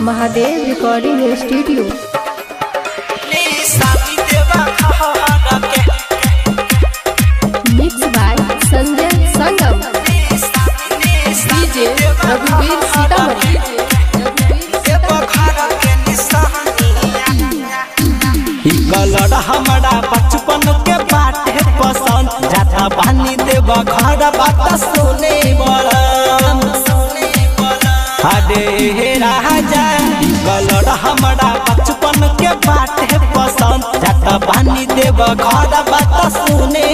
Mahadev recording studio. Mix by Sanjay Sangam. DJ रघुवीर Sitamarhi. Colour हमारा बचपन के बाटे पसंद जाता पानी देव घर बात सुने अरे राजा। कलर हमारा बचपन के बाटे पसंद जाता पानी देव घर बात सुने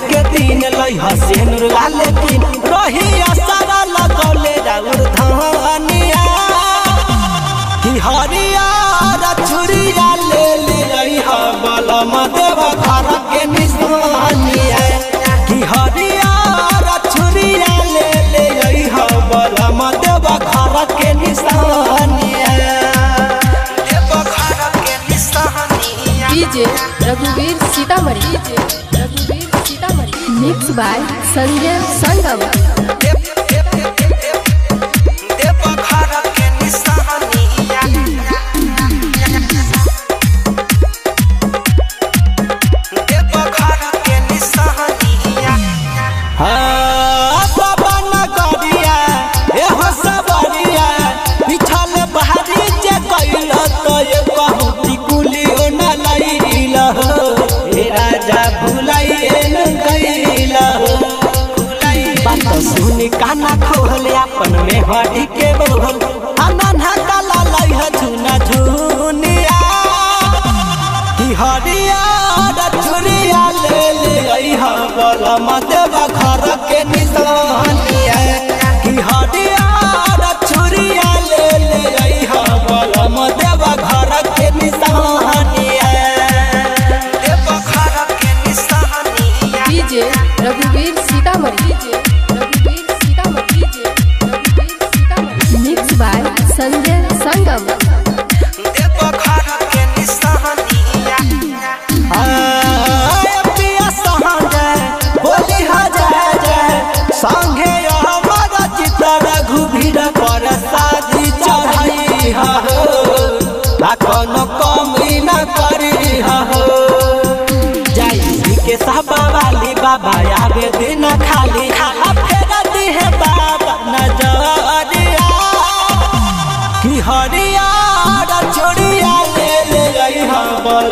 के दिन लई हसीन लेकिन रही असरा लगौले राउर धनिया कि हरियर छुरिया ले ले बलम देव घर के निशानिया कि हरियर छुरिया ले ले बलम देव घर के निशानिया देव घर के निशानिया। डीजे रघुवीर सीतामढ़ी। मिक्स बाय संजय संगम। सुनी काना खोले अपन में हटी के बोल अनन्हा काला लई है झुना झुनिया कि हरियर छुरिया ले ले बलम देव घर के निशानिया कि हरियर छुरिया ले ले बलम देव घर के निशानिया देव घर के निशानिया। डीजे रघुवीर सीतामढ़ी। मिक्स बाय संजय संगम। संगे हमारा चित्र रघुवीर पर शादी चढ़ाई कोनो कमी न करी जाई के सब वाली बाबा आवे दिन खाली फेर दिहे बाबा नजरिया कि हरियर छोड़िया ले ले बल